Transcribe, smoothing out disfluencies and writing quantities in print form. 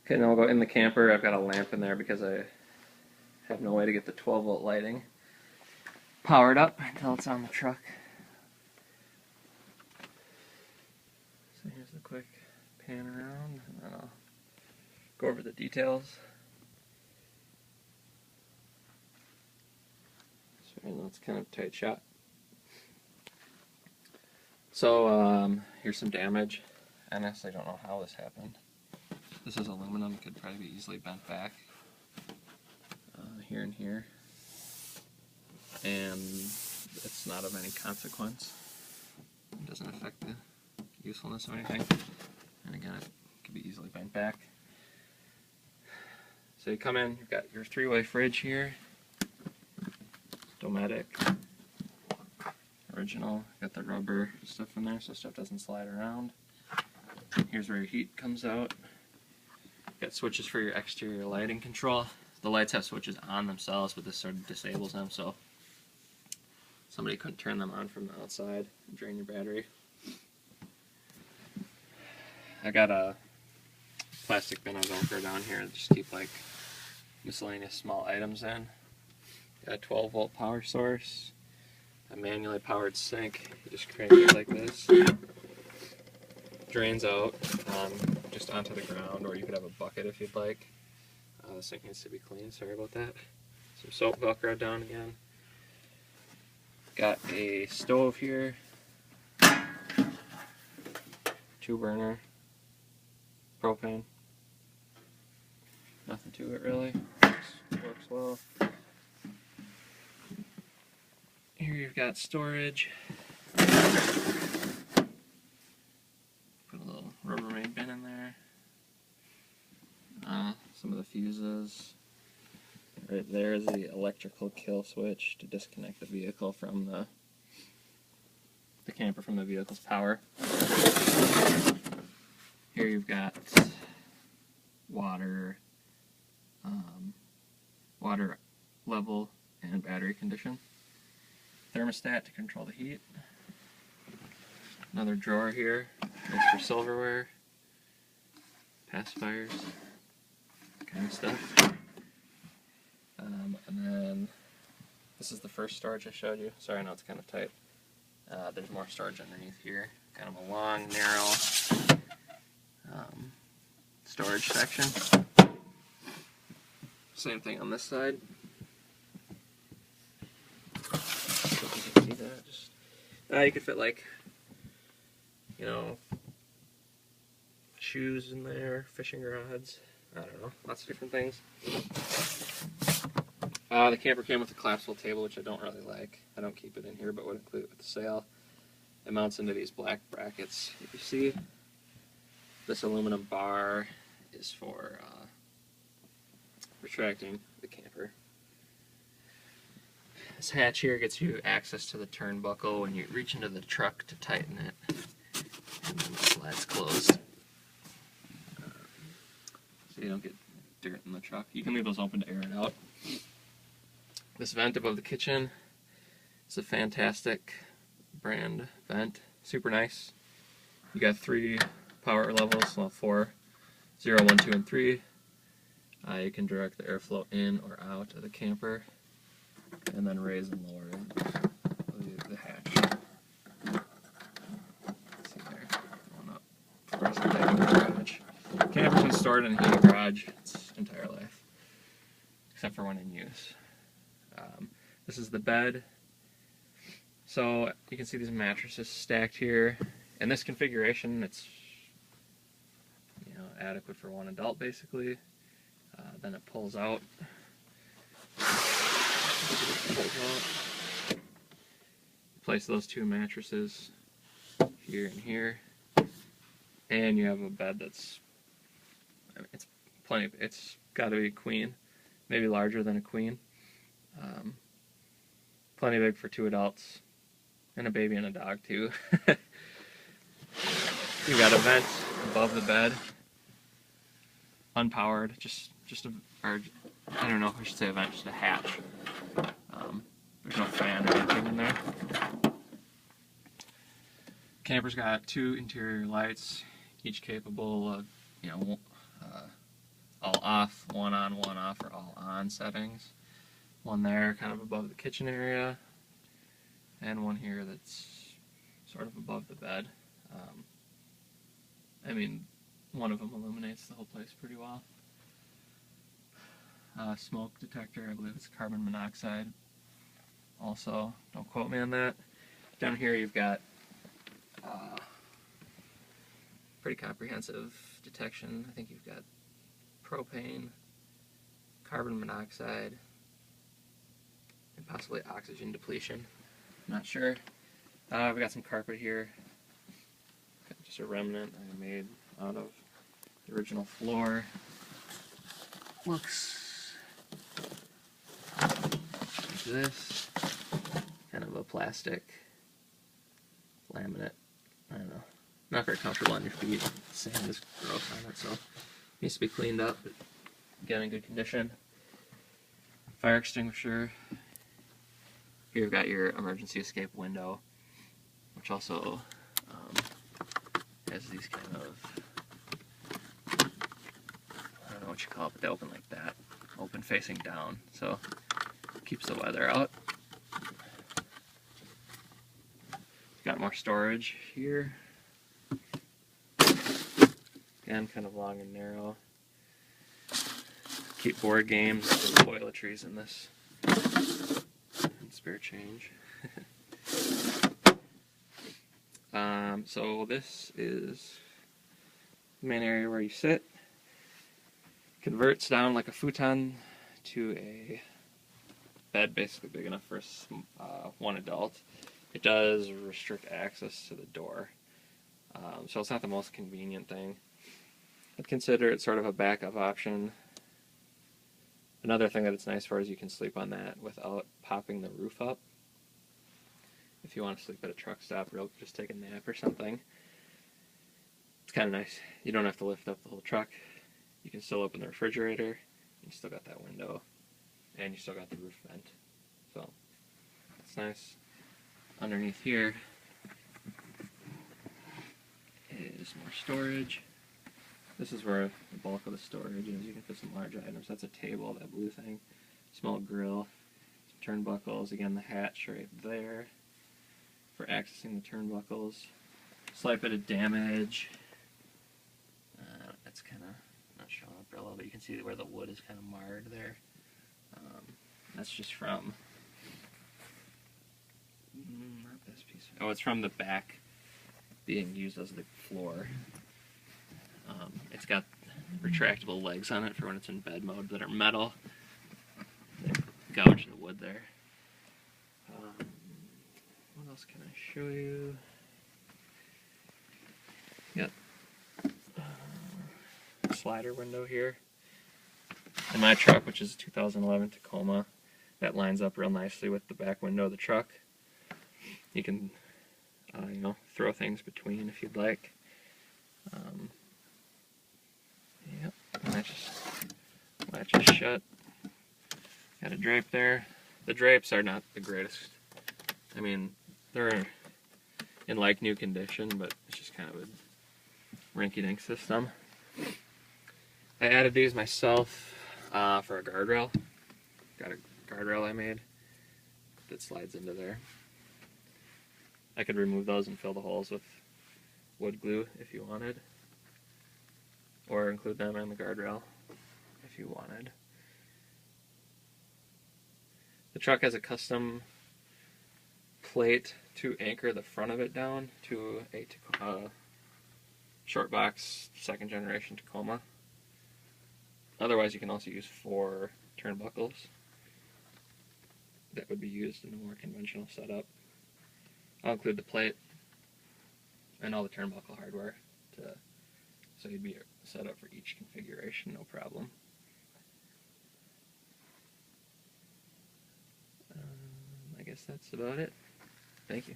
Okay, now we'll go in the camper. I've got a lamp in there because I have no way to get the 12-volt lighting powered up until it's on the truck. So here's the quick pan around, and then I'll go over the details. So right now it's kind of a tight shot. So here's some damage. I honestly don't know how this happened. This is aluminum, it could probably be easily bent back here and here, and it's not of any consequence. It doesn't affect the usefulness of anything, and again, it could be easily bent back. So you come in, you've got your 3-way fridge here, Dometic, original, got the rubber stuff in there so stuff doesn't slide around. Here's where your heat comes out. Got switches for your exterior lighting control. The lights have switches on themselves, but this sort of disables them, so somebody couldn't turn them on from the outside and drain your battery. I got a plastic bin of Velcro down here to just keep like miscellaneous small items in. Got a 12-volt power source, a manually powered sink. You just crank it like this. Drains out just onto the ground, or you could have a bucket if you'd like. The sink needs to be clean, sorry about that. Some soap Velcro down again. Got a stove here, 2-burner, propane. Nothing to it really, works well. Here you've got storage. Put a little Rubbermaid bin in there. Some of the fuses. Right there is the electrical kill switch to disconnect the vehicle from the camper from the vehicle's power. Here you've got water, water level and battery condition. Thermostat to control the heat. Another drawer here, that's for silverware, pacifiers, kind of stuff. And then this is the first storage I showed you. Sorry, I know it's kind of tight. There's more storage underneath here. Kind of a long, narrow storage section. Same thing on this side. So if you can see that, just you could fit like, you know, shoes in there, fishing rods. I don't know, lots of different things. The camper came with a collapsible table, which I don't really like. I don't keep it in here, but would include it with the sale. It mounts into these black brackets. If you see, this aluminum bar is for retracting the camper. This hatch here gets you access to the turnbuckle when you reach into the truck to tighten it, and then the slide's closed. So you don't get dirt in the truck. You can leave those open to air it out. This vent above the kitchen is a fantastic brand vent. Super nice. You got 3 power levels, well 4, 0, 1, 2, and 3. You can direct the airflow in or out of the camper, and then raise and lower the hatch. See there, going up. Of course, the garage. Camper's been stored in a heated garage its entire life, except for when in use. This is the bed. So you can see these mattresses stacked here. In this configuration, it's adequate for one adult basically. Then it pulls out. Place those 2 mattresses here and here, and you have a bed that's, it's plenty. It's got to be a queen, maybe larger than a queen. Plenty big for 2 adults, and a baby and a dog too. You got a vent above the bed, unpowered, or I don't know if I should say a vent, just a hatch. There's no fan or anything in there. Camper's got 2 interior lights, each capable of, all off, one on, one off, or all on settings. One there kind of above the kitchen area, and one here that's sort of above the bed. I mean, one of them illuminates the whole place pretty well. Smoke detector, I believe it's carbon monoxide. Also, don't quote me on that. Down here you've got pretty comprehensive detection. I think you've got propane, carbon monoxide, and possibly oxygen depletion. I'm not sure. We've got some carpet here. Just a remnant I made out of the original floor. Looks like this. Kind of a plastic laminate. I don't know. Not very comfortable on your feet. Sand is gross on it, so it needs to be cleaned up, but again in good condition. Fire extinguisher. Here you've got your emergency escape window, which also has these kind of, I don't know what you call it, but they open like that. Open facing down, so keeps the weather out. Got more storage here. Again, kind of long and narrow. Keep board games, toiletries in this. And spare change. So this is the main area where you sit. Converts down like a futon to a bed basically big enough for one adult. It does restrict access to the door, so it's not the most convenient thing. I'd consider it sort of a backup option. Another thing that it's nice for is you can sleep on that without popping the roof up. If you want to sleep at a truck stop or just take a nap or something, it's kind of nice. You don't have to lift up the whole truck. You can still open the refrigerator. You still got that window, and you still got the roof vent. So it's nice. Underneath here is more storage. This is where the bulk of the storage is. You can fit some large items. That's a table, that blue thing. Small grill, some turnbuckles. Again, the hatch right there for accessing the turnbuckles. Slight bit of damage. That's kind of not showing up real well, but you can see where the wood is kind of marred there. That's just from, not this piece. Oh, it's from the back being used as the floor. It's got retractable legs on it for when it's in bed mode that are metal. They gouge the wood there. What else can I show you? Yep. Slider window here. In my truck, which is a 2011 Tacoma, that lines up real nicely with the back window of the truck. You can, throw things between if you'd like. Yep, and that just latches shut. Got a drape there. The drapes are not the greatest. I mean, they're in like new condition, but it's just kind of a rinky-dink system. I added these myself for a guardrail. Got a guardrail I made that slides into there. I could remove those and fill the holes with wood glue if you wanted, or include them in the guardrail if you wanted. The truck has a custom plate to anchor the front of it down to a short box 2nd generation Tacoma. Otherwise, you can also use 4 turnbuckles that would be used in a more conventional setup. I'll include the plate and all the turnbuckle hardware so you'd be set up for each configuration, no problem. I guess that's about it. Thank you.